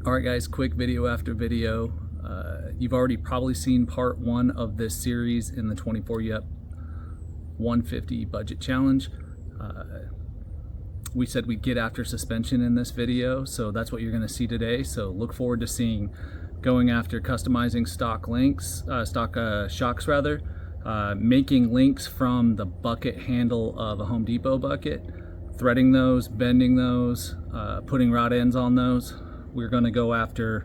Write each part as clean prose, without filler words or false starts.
Alright guys, quick video after video. You've already probably seen part 1 of this series in the 24 Yep 150 budget challenge. We said we'd get after suspension in this video, so that's what you're going to see today. So look forward to seeing going after customizing stock shocks rather, making links from the bucket handle of a Home Depot bucket, threading those, bending those, putting rod ends on those. We're going to go after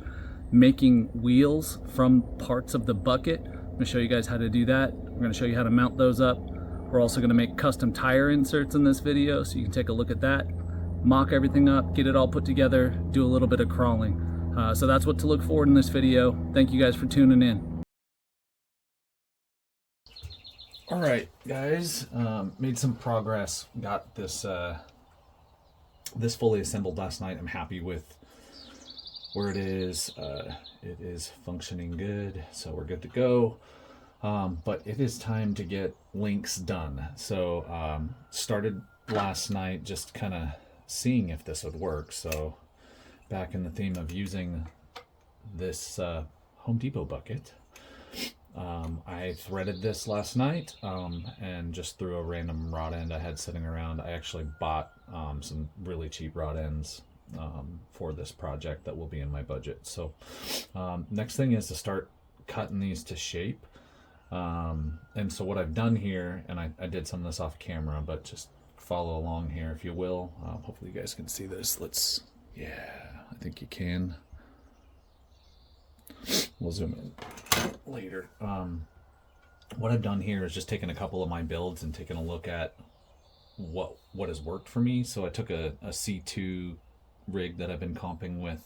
making wheels from parts of the bucket. I'm going to show you guys how to do that. We're going to show you how to mount those up. We're also going to make custom tire inserts in this video, so you can take a look at that, mock everything up, get it all put together, do a little bit of crawling. So that's what to look forward in this video. Thank you guys for tuning in. All right, guys, made some progress. Got this this fully assembled last night. I'm happy with where it is. It is functioning good, so we're good to go. But it is time to get links done. So started last night just kind of seeing if this would work. So back in the theme of using this Home Depot bucket, I threaded this last night and just threw a random rod end I had sitting around. I actually bought some really cheap rod ends for this project that will be in my budget. So next thing is to start cutting these to shape. And so what I've done here, and I did some of this off camera, but just follow along here if you will. Hopefully you guys can see this. Yeah, I think you can. We'll zoom in later. What I've done here is just taken a couple of my builds and taken a look at what has worked for me. So I took a C2 rig that I've been comping with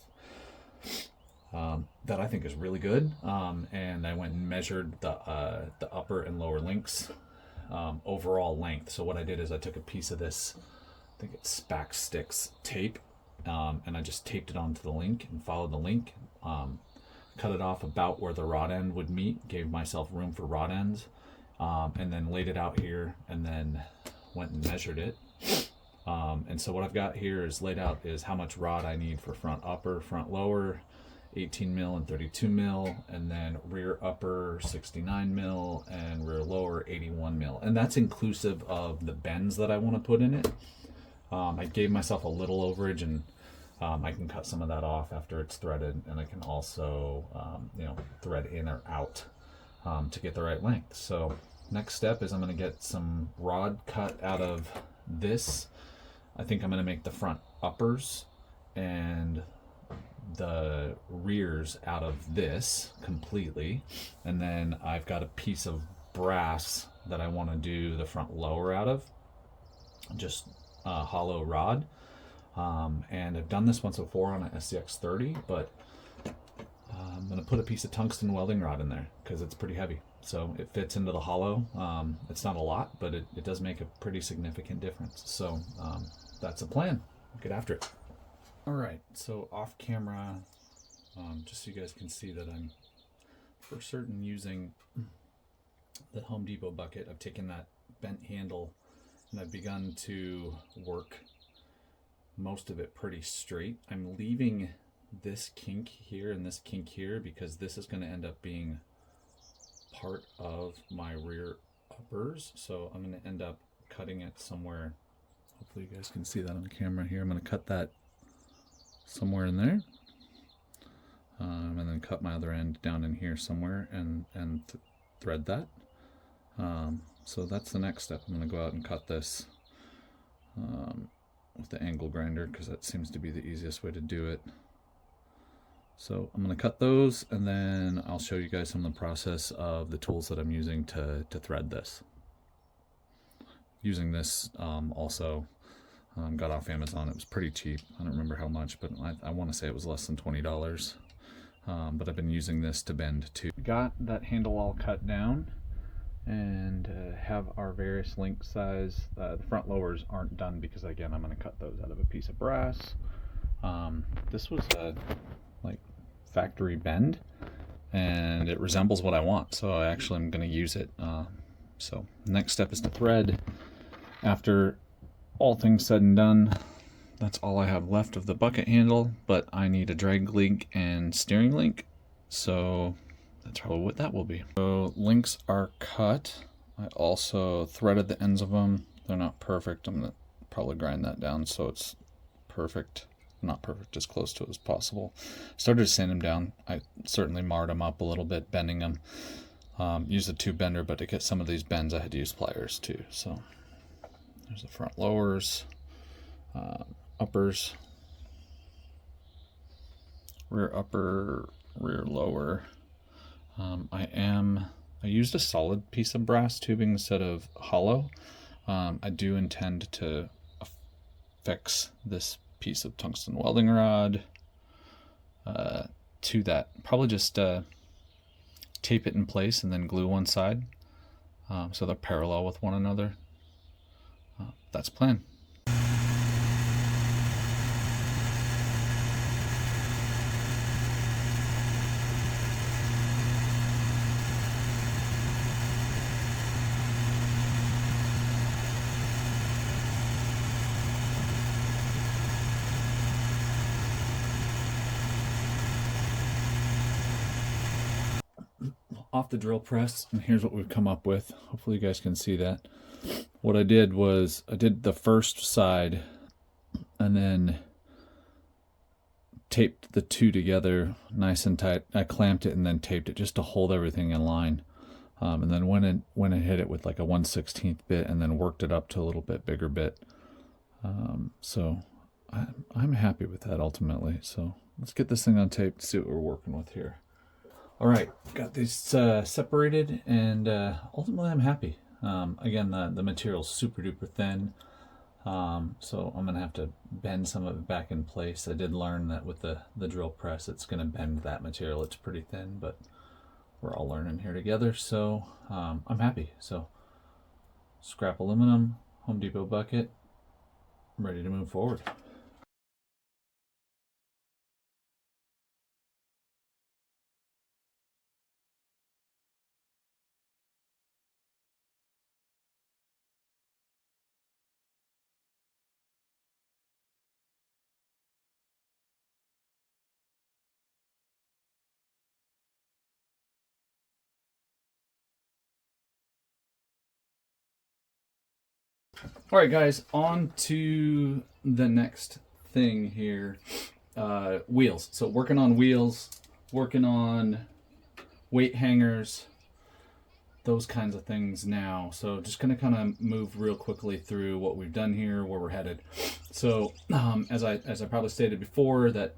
that I think is really good, and I went and measured the upper and lower links overall length. So what I did is I took a piece of this, I think it's Spax Sticks tape, and I just taped it onto the link and followed the link, cut it off about where the rod end would meet, gave myself room for rod ends, and then laid it out here and then went and measured it. And so what I've got here is laid out is how much rod I need for front upper, front lower, 18 mil and 32 mil, and then rear upper 69 mil and rear lower 81 mil. And that's inclusive of the bends that I want to put in it. I gave myself a little overage, and I can cut some of that off after it's threaded, and I can also thread in or out to get the right length. So next step is I'm going to get some rod cut out of this. I think I'm going to make the front uppers and the rears out of this completely, and then I've got a piece of brass that I want to do the front lower out of, just a hollow rod. And I've done this once before on an SCX30, but I'm going to put a piece of tungsten welding rod in there because it's pretty heavy, so it fits into the hollow. It's not a lot, but it does make a pretty significant difference. So that's a plan. Get after it. All right, so off camera, just so you guys can see that I'm for certain using the Home Depot bucket. I've taken that bent handle and I've begun to work most of it pretty straight. I'm leaving this kink here and this kink here because this is going to end up being part of my rear uppers. So I'm going to end up cutting it somewhere. Hopefully you guys can see that on camera here. I'm going to cut that somewhere in there, and then cut my other end down in here somewhere and thread that. So that's the next step. I'm going to go out and cut this with the angle grinder because that seems to be the easiest way to do it. So I'm going to cut those, and then I'll show you guys some of the process of the tools that I'm using to thread this. Using this also got off Amazon. It was pretty cheap. I don't remember how much, but I want to say it was less than $20. But I've been using this to bend too. Got that handle all cut down and have our various link size. The front lowers aren't done because again I'm going to cut those out of a piece of brass. This was a like factory bend and it resembles what I want, so I actually am going to use it. So next step is to thread. After all things said and done, that's all I have left of the bucket handle, but I need a drag link and steering link, so that's probably what that will be. So links are cut. I also threaded the ends of them. They're not perfect. I'm gonna probably grind that down so it's perfect. Not perfect, as close to it as possible. Started to sand them down. I certainly marred them up a little bit, bending them. Used a tube bender, but to get some of these bends I had to use pliers too. So there's the front lowers, uppers, rear upper, rear lower. I used a solid piece of brass tubing instead of hollow. I do intend to affix this piece of tungsten welding rod to that. Probably just tape it in place and then glue one side so they're parallel with one another. That's the plan. Off the drill press, and here's what we've come up with. Hopefully you guys can see that. What I did was I did the first side and then taped the two together nice and tight. I clamped it and then taped it just to hold everything in line. And then went and hit it with like a 1/16 bit and then worked it up to a little bit bigger bit. So I'm happy with that ultimately. So let's get this thing on tape to see what we're working with here. All right, got these separated, and ultimately I'm happy. Again, the material's super duper thin, so I'm gonna have to bend some of it back in place. I did learn that with the drill press, it's gonna bend that material. It's pretty thin, but we're all learning here together, so I'm happy. So scrap aluminum, Home Depot bucket, I'm ready to move forward. All right, guys, on to the next thing here. Wheels. So working on wheels, working on weight hangers, those kinds of things now. So just gonna kind of move real quickly through what we've done here, where we're headed. So as I probably stated before, that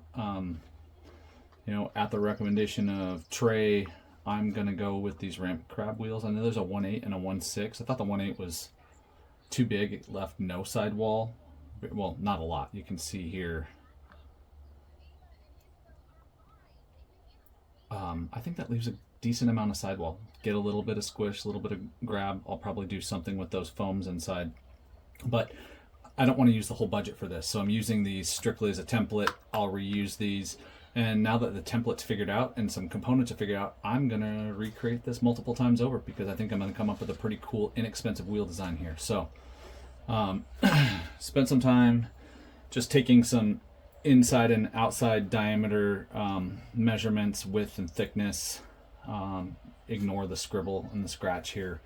at the recommendation of Trey, I'm gonna go with these ramp crab wheels. I know there's a 1/8 and a 1/6. I thought the 1/8 was too big. It left no sidewall. Well, not a lot. You can see here. I think that leaves a decent amount of sidewall. Get a little bit of squish, a little bit of grab. I'll probably do something with those foams inside, but I don't want to use the whole budget for this, so I'm using these strictly as a template. I'll reuse these, and now that the template's figured out and some components are figured out, I'm gonna recreate this multiple times over because I think I'm gonna come up with a pretty cool, inexpensive wheel design here. So spent some time just taking some inside and outside diameter measurements, width and thickness. Ignore the scribble and the scratch here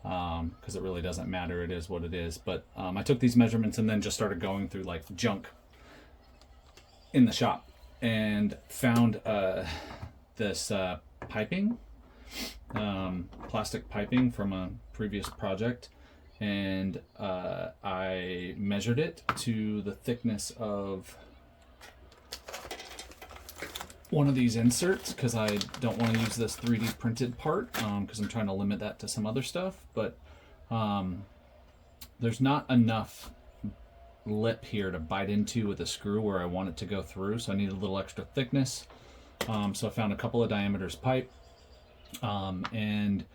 because it really doesn't matter. It is what it is. But I took these measurements and then just started going through like junk in the shop and found this piping, plastic piping from a previous project, and I measured it to the thickness of one of these inserts because I don't want to use this 3D printed part because I'm trying to limit that to some other stuff, but there's not enough lip here to bite into with a screw where I want it to go through, so I need a little extra thickness. So I found a couple of diameters pipe and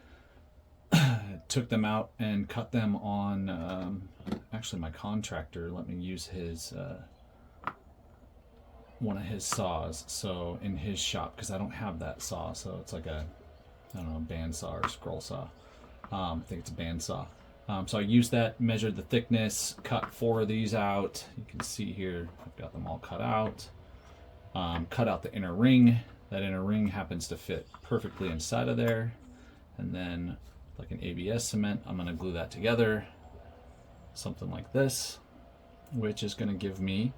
took them out and cut them on actually my contractor let me use his one of his saws, so in his shop, because I don't have that saw, so it's like a, I don't know, a band saw or scroll saw. I think it's a band saw. So I used that, measured the thickness, cut 4 of these out. You can see here, I've got them all cut out. Cut out the inner ring. That inner ring happens to fit perfectly inside of there. And then, like an ABS cement, I'm gonna glue that together. Something like this, which is gonna give me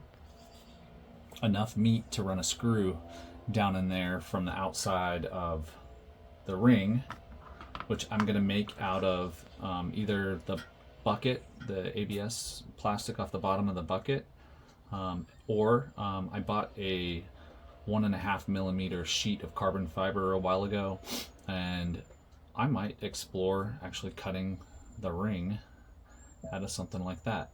enough meat to run a screw down in there from the outside of the ring, which I'm gonna make out of either the bucket, the ABS plastic off the bottom of the bucket, or I bought a 1.5 millimeter sheet of carbon fiber a while ago, and I might explore actually cutting the ring out of something like that.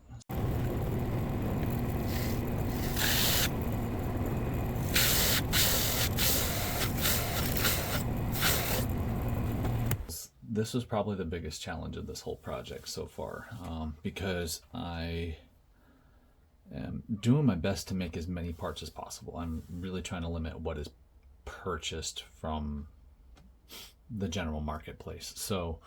This was probably the biggest challenge of this whole project so far, because I am doing my best to make as many parts as possible. I'm really trying to limit what is purchased from the general marketplace. So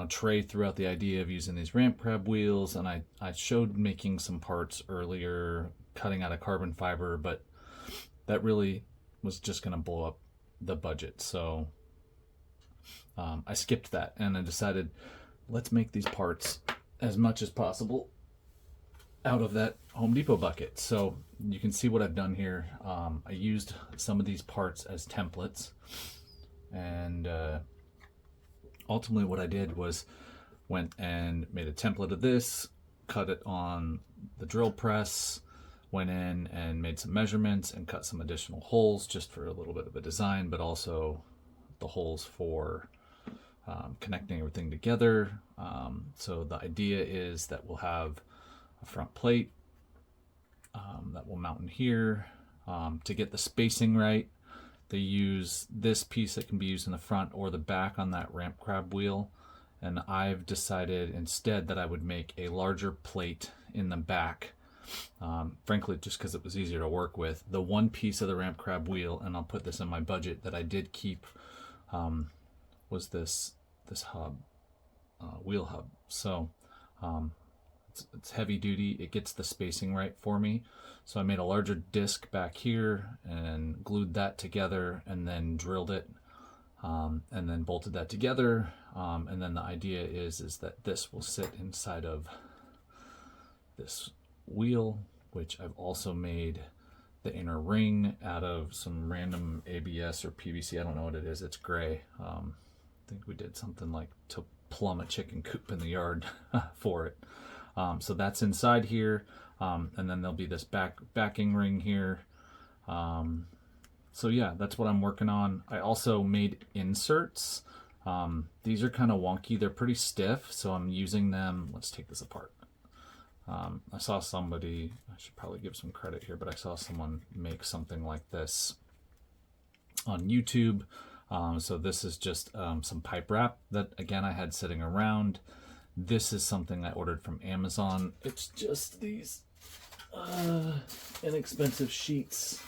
Trey threw out the idea of using these ramp crab wheels, and I showed making some parts earlier, cutting out of carbon fiber, but that really was just going to blow up the budget. So I skipped that, and I decided, let's make these parts as much as possible out of that Home Depot bucket. So you can see what I've done here. I used some of these parts as templates, and ultimately what I did was went and made a template of this, cut it on the drill press, went in and made some measurements and cut some additional holes just for a little bit of a design, but also the holes for connecting everything together. So the idea is that we'll have a front plate that will mount in here. To get the spacing right, they use this piece that can be used in the front or the back on that ramp crab wheel, and I've decided instead that I would make a larger plate in the back, frankly just because it was easier to work with. The one piece of the ramp crab wheel, and I'll put this in my budget, that I did keep was this hub, wheel hub. So it's heavy duty. It gets the spacing right for me. So I made a larger disc back here and glued that together, and then drilled it, and then bolted that together. And then the idea is that this will sit inside of this wheel, which I've also made the inner ring out of some random ABS or PVC. I don't know what it is. It's gray. I think we did something like to plumb a chicken coop in the yard for it. So that's inside here, and then there'll be this backing ring here. So yeah, that's what I'm working on. I also made inserts. These are kind of wonky. They're pretty stiff, so I'm using them. Let's take this apart. I saw somebody, I should probably give some credit here, but I saw someone make something like this on YouTube. So this is just some pipe wrap that, again, I had sitting around. This is something I ordered from Amazon. It's just these inexpensive sheets.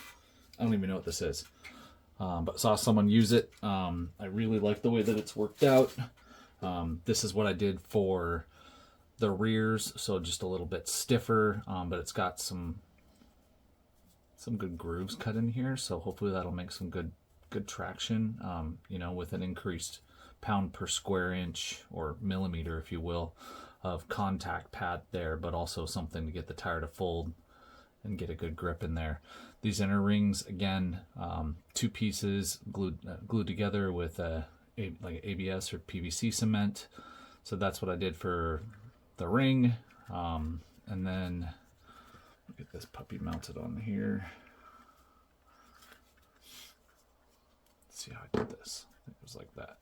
I don't even know what this is, but saw someone use it. I really like the way that it's worked out. This is what I did for the rears, so just a little bit stiffer, but it's got some good grooves cut in here, so hopefully that'll make some good traction, with an increased pound per square inch, or millimeter if you will, of contact pad there, but also something to get the tire to fold and get a good grip in there. These inner rings, again, 2 pieces glued together with like ABS or PVC cement. So that's what I did for the ring. And then get this puppy mounted on here. Let's see how I did this. I think it was like that.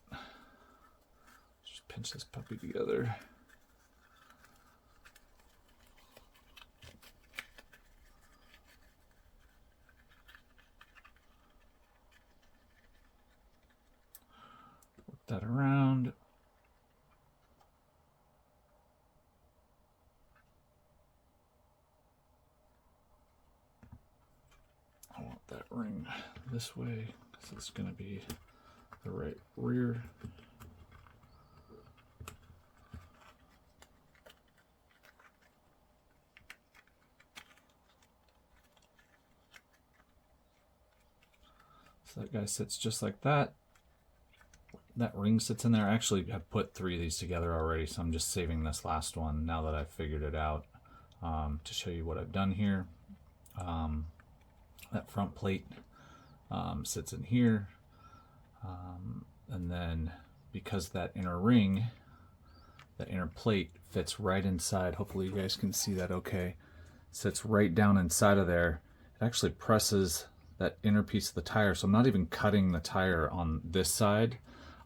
Just pinch this puppy together. Work that around. I want that ring this way because it's going to be the right rear. So that guy sits just like that. That ring sits in there. I actually have put 3 of these together already, so I'm just saving this last one now that I've figured it out, to show you what I've done here. That front plate sits in here, and then because that inner ring, that inner plate fits right inside, hopefully you guys can see that okay, sits right down inside of there. It actually presses that inner piece of the tire, so I'm not even cutting the tire on this side.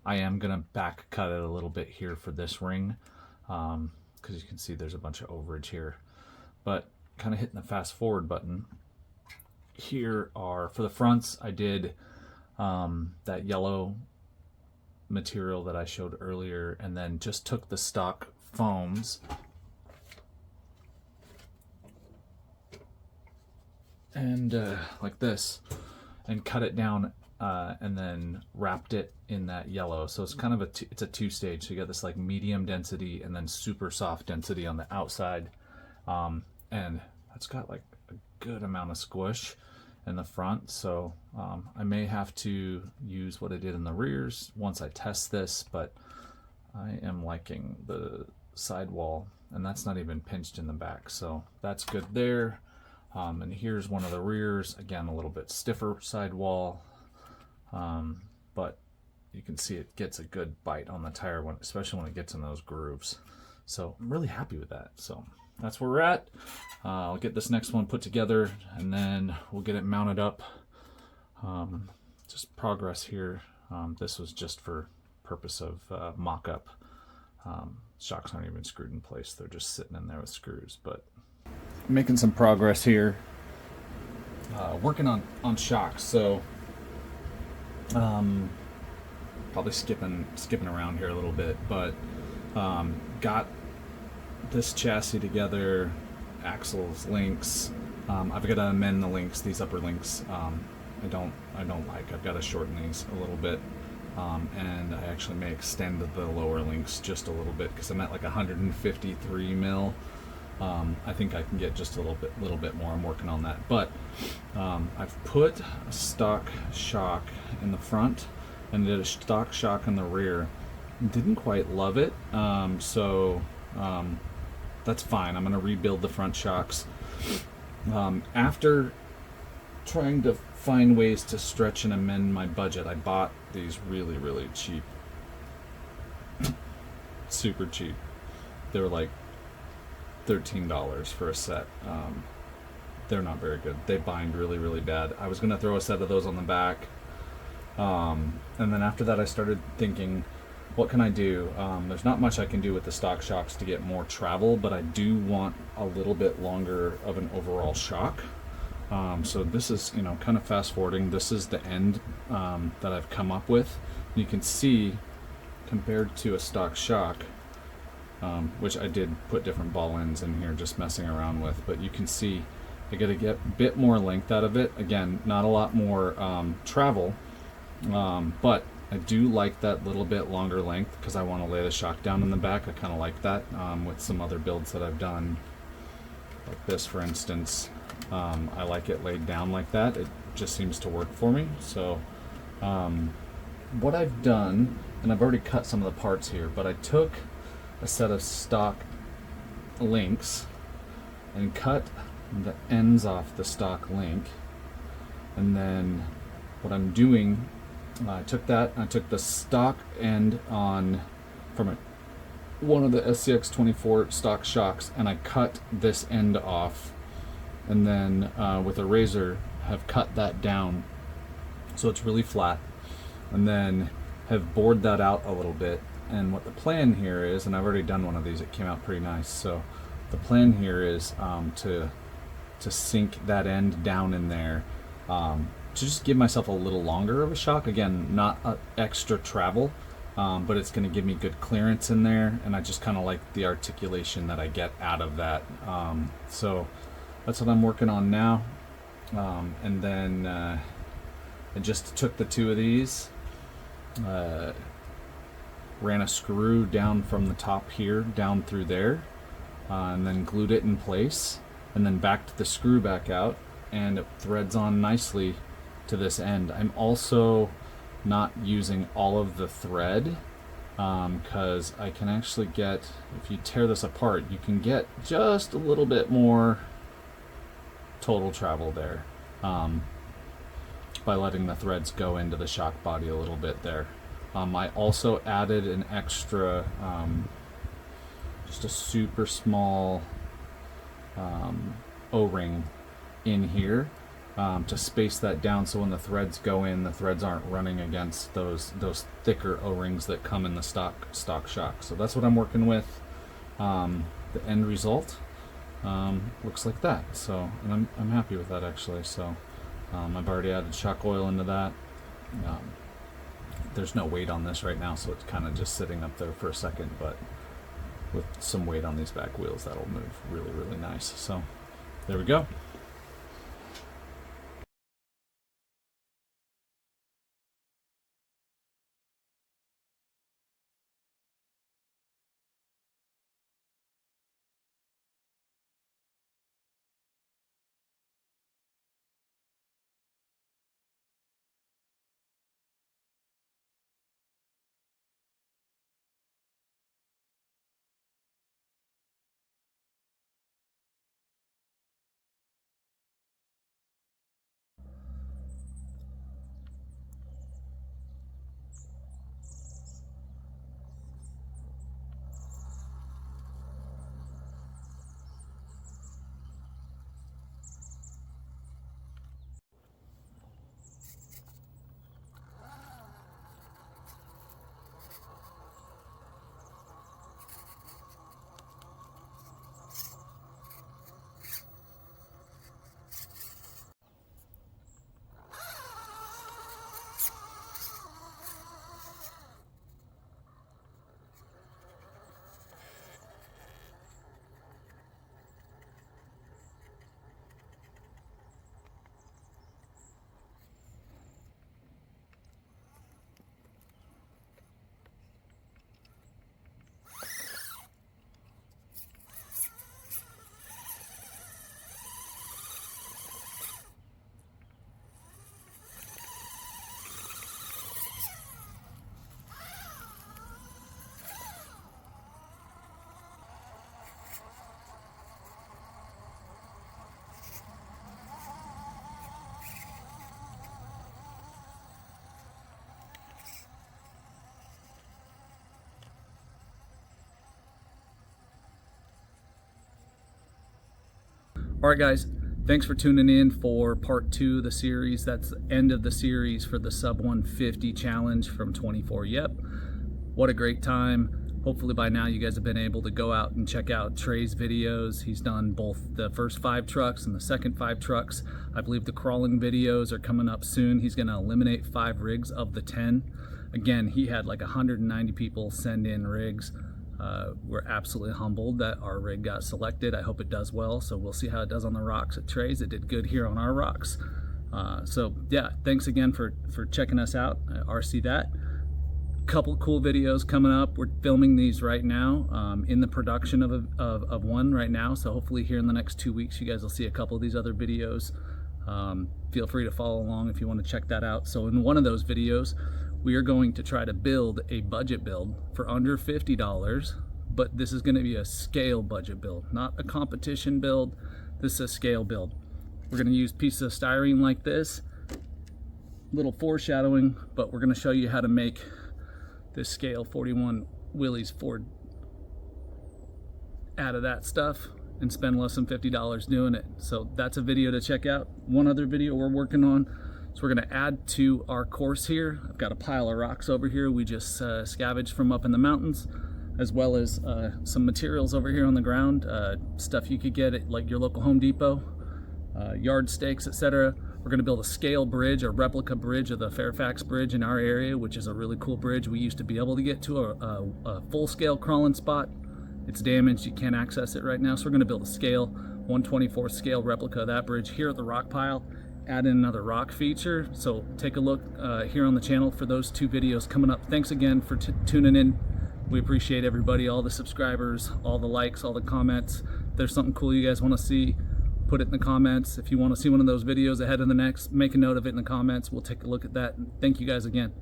I am gonna back cut it a little bit here for this ring, because you can see there's a bunch of overage here. But kind of hitting the fast forward button, here are, for the fronts, I did that yellow material that I showed earlier, and then just took the stock foams and like this, and cut it down, and then wrapped it in that yellow. So it's kind of it's a 2-stage. So you got this like medium density and then super soft density on the outside, and that's got like a good amount of squish in the front. So I may have to use what I did in the rears once I test this, but I am liking the sidewall, and that's not even pinched in the back, so that's good there. And here's one of the rears, again a little bit stiffer sidewall, but you can see it gets a good bite on the tire, especially when it gets in those grooves. So I'm really happy with that. So that's where we're at. I'll get this next one put together, and then we'll get it mounted up. Just progress here. This was just for purpose of mock-up. Shocks aren't even screwed in place. They're just sitting in there with screws, but making some progress here. Working on shocks, so probably skipping around here a little bit, but got this chassis together, axles, links. I've got to amend the links, these upper links. I don't like. I've got to shorten these a little bit, and I actually may extend the lower links just a little bit because I'm at like 153 mil. I think I can get just a little bit more. I'm working on that, but I've put a stock shock in the front and did a stock shock in the rear. Didn't quite love it, so that's fine. I'm going to rebuild the front shocks. After trying to find ways to stretch and amend my budget, I bought these really cheap, super cheap. They were like $13 for a set. They're not very good. They bind really bad. I was going to throw a set of those on the back, and then after that I started thinking, what can I do? There's not much I can do with the stock shocks to get more travel, but I do want a little bit longer of an overall shock. So this is, kind of fast forwarding. This is the end that I've come up with. You can see, compared to a stock shock, which I did put different ball ends in here just messing around with, but you can see I got to get a bit more length out of it. Again, not a lot more travel, but I do like that little bit longer length because I want to lay the shock down in the back. I kind of like that with some other builds that I've done, like this for instance. I like it laid down like that. It just seems to work for me. So what I've done, and I've already cut some of the parts here, but I took a set of stock links and cut the ends off the stock link, and then what I'm doing, I took the stock end on from one of the SCX24 stock shocks, and I cut this end off, and then with a razor have cut that down so it's really flat, and then have bored that out a little bit. And what the plan here is, and I've already done one of these, it came out pretty nice, so the plan here is to sink that end down in there, to just give myself a little longer of a shock. Again, not extra travel, but it's going to give me good clearance in there, and I just kind of like the articulation that I get out of that. So that's what I'm working on now. And then I just took the two of these, ran a screw down from the top here down through there, and then glued it in place, and then backed the screw back out, and it threads on nicely to this end. I'm also not using all of the thread because I can actually get, if you tear this apart, you can get just a little bit more total travel there by letting the threads go into the shock body a little bit there. I also added an extra, just a super small O-ring in here to space that down, so when the threads go in, the threads aren't running against those thicker O-rings that come in the stock shock. So that's what I'm working with. The end result looks like that. So, and I'm happy with that actually. So I've already added shock oil into that. There's no weight on this right now, so it's kind of just sitting up there for a second, but with some weight on these back wheels, that'll move really, really nice. So there we go. All right, guys, thanks for tuning in for part 2 of the series. That's the end of the series for the sub 150 challenge from 24 Yep. What a great time. Hopefully by now you guys have been able to go out and check out Trey's videos. He's done both the first 5 trucks and the second 5 trucks. I believe the crawling videos are coming up soon. He's going to eliminate 5 rigs of the 10. Again, he had like 190 people send in rigs. We're absolutely humbled that our rig got selected. I hope it does well, so we'll see how it does on the rocks at Trey's. It did good here on our rocks. So yeah, thanks again for checking us out. RC that. Couple cool videos coming up. We're filming these right now, in the production of one right now, so hopefully here in the next 2 weeks you guys will see a couple of these other videos. Feel free to follow along if you want to check that out. So in one of those videos we are going to try to build a budget build for under $50, but this is going to be a scale budget build, not a competition build. This is a scale build. We're going to use pieces of styrene like this, little foreshadowing, but we're going to show you how to make this scale 41 Willys Ford out of that stuff and spend less than $50 doing it. So that's a video to check out. One other video we're working on, so we're going to add to our course here. I've got a pile of rocks over here we just scavenged from up in the mountains, as well as some materials over here on the ground, stuff you could get at like your local Home Depot, yard stakes, etc. We're going to build a scale bridge, a replica bridge of the Fairfax Bridge in our area, which is a really cool bridge. We used to be able to get to a full-scale crawling spot. It's damaged, you can't access it right now, so we're going to build a scale 1/24 scale replica of that bridge here at the rock pile. Add in another rock feature, so take a look here on the channel for those 2 videos coming up. Thanks again for tuning in. We appreciate everybody, all the subscribers, all the likes, all the comments. If there's something cool you guys want to see, put it in the comments. If you want to see one of those videos ahead of the next, make a note of it in the comments. We'll take a look at that. Thank you guys again.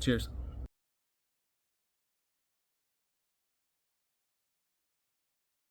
Cheers.